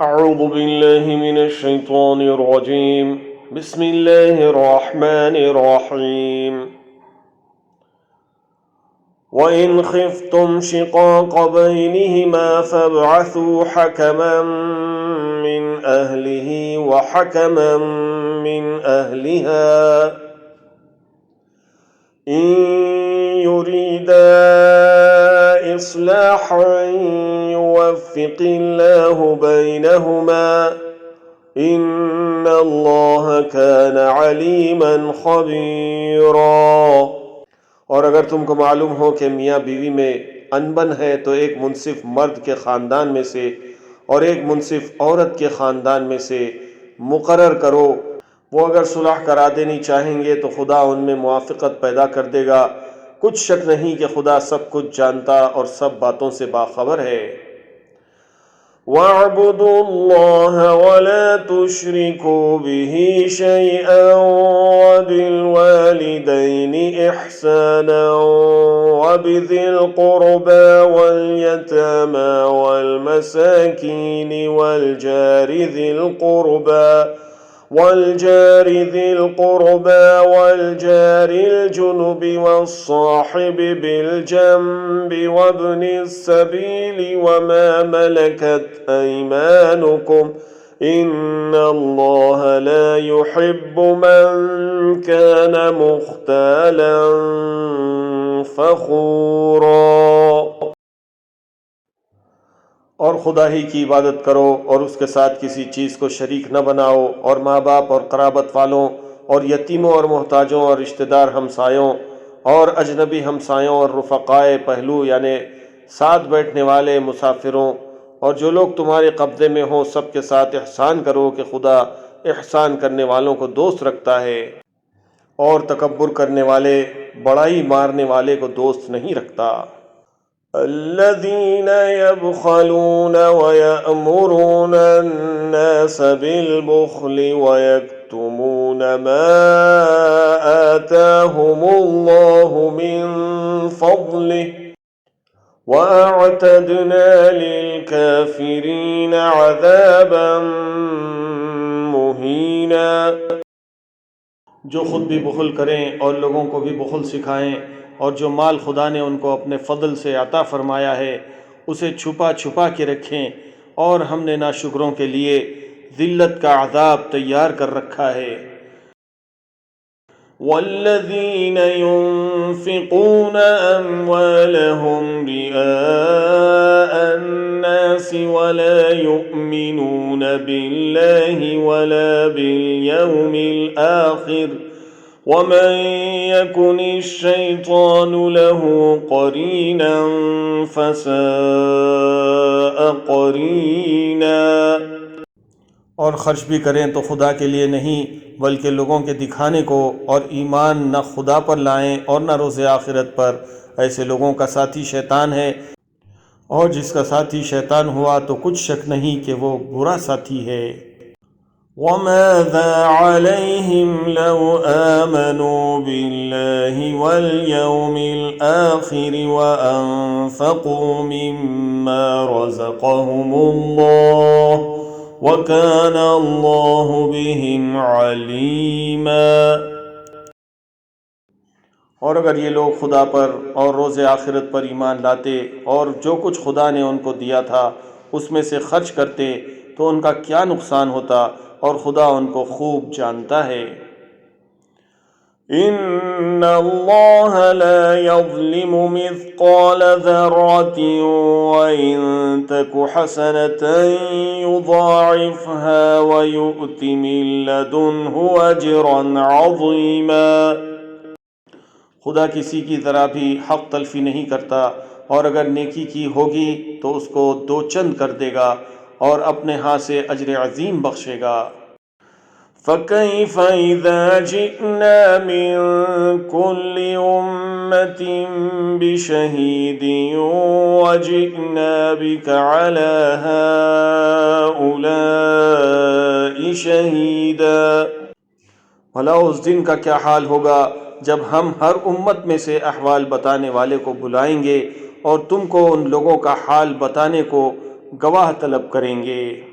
अऊज़ु बिल्लाहि मिनश शैतानिर रजीम बिस्मिल्लाहिर रहमानिर रहीम व इन खिफ्तुम शिक़ाक़ बैनिहिमा फबअसू हकमन मिन अहलिही व हकमन मिन अहलिहा इन युरीदा इस्लाहन युवफ़्फ़िक़िल्लाहु बैनहुमा इन्नल्लाह कान अलीमन ख़बीरा। और अगर तुमको मालूम हो कि मियाँ बीवी में अनबन है तो एक मुनसिफ मर्द के ख़ानदान में से और एक मुनसिफ औरत के ख़ानदान में से मुकर्रर करो। वो अगर सुलह करा देनी चाहेंगे तो खुदा उनमें मुआफ़क़त पैदा कर देगा। कुछ शक नहीं कि खुदा सब कुछ जानता और सब बातों से बाखबर है। वअब्दुल्लाह वला तुश्रिकू बिही शैअन वबिलवालिदैनि इहसानन वबिज़िल क़ुर्बा वल-यतामा वल-मसाकीनि वल-जारि ज़िल क़ुर्बा वल-जारिल जुनुबि वस्साहिबि बिल-जंबि वब्निस सबीलि वमा मलकत अयमानुकुम इन्नल्लाह ला युहिब्बु मन कान मुख्तालन फ़ख़ूरा। और खुदा ही की इबादत करो और उसके साथ किसी चीज़ को शरीक न बनाओ, और माँ बाप और क़राबत वालों और यतीमों और मोहताजों और रिश्तेदार हमसायों और अजनबी हमसायों और रुफ़क़ाए पहलू यानि साथ बैठने वाले मुसाफिरों और जो लोग तुम्हारे कब्ज़े में हों सब के साथ एहसान करो कि खुदा एहसान करने वालों को दोस्त रखता है और तकब्बुर करने वाले बड़ाई मारने वाले को दोस्त नहीं रखता। अल्लज़ीना यबख़लून वयअमुरून अन्नास बिलबुख़्लि वयक्तुमून मा आताहुमुल्लाहु मिन फ़ज़्लिहि वअअतदना लिलकाफ़िरीन अज़ाबन मुहीना। जो खुद भी बुख़ल करें और लोगों को भी बुख़ल सिखाएं, और जो माल खुदा ने उनको अपने फ़ضल से अता फ़रमाया है उसे छुपा छुपा के रखें, और हमने नाशुक्रों के लिए ज़िल्लत का अज़ाब तैयार कर रखा है। वल्लज़ीना युन्फ़िक़ून अम्वालहुम रिआअन-नासि वला युमिनून बिल्लाहि वला बिल-यौमिल आखिर वमन यकुनिश-शैतानु लहू क़रीनन फ़साअ क़रीना। और ख़र्च भी करें तो खुदा के लिए नहीं बल्कि लोगों के दिखाने को, और ईमान न खुदा पर लाएं और न रोज़े आखिरत पर। ऐसे लोगों का साथी शैतान है, और जिसका साथी शैतान हुआ तो कुछ शक नहीं कि वो बुरा साथी है। वमाज़ा अलैहिम लौ आमनू बिल्लाहि वल यौमिल आखिर व अनफ़क़ू मिम्मा रज़क़हुमुल्लाह व कान अल्लाहु बिहिम अलीमा। और अगर ये लोग खुदा पर और रोज़े आखिरत पर ईमान लाते और जो कुछ खुदा ने उनको दिया था उसमें से खर्च करते तो उनका क्या नुकसान होता, और खुदा उनको खूब जानता है। इन्नल्लाह ला यज़्लिमु मिस्क़ाल ज़र्रतिन व इन तकु हसनतन युज़ाइफ़हा व युअति मिन लदुन्हु अज्रन अज़ीमा। खुदा किसी की ज़रा भी हक़ तलफ़ी नहीं करता, और अगर नेकी की होगी तो उसको दो चंद कर देगा और अपने हाथ से अज्र अज़ीम बख्शेगा। फ़कैफ़ इज़ा जिअना मिन कुल्लि उम्मतिन बिशहीदिन व जिअना बिका अला हाउलाइ शहीदा। भला उस दिन का क्या हाल होगा जब हम हर उम्मत में से अहवाल बताने वाले को बुलाएंगे और तुमको उन लोगों का हाल बताने को गवाह तलब करेंगे।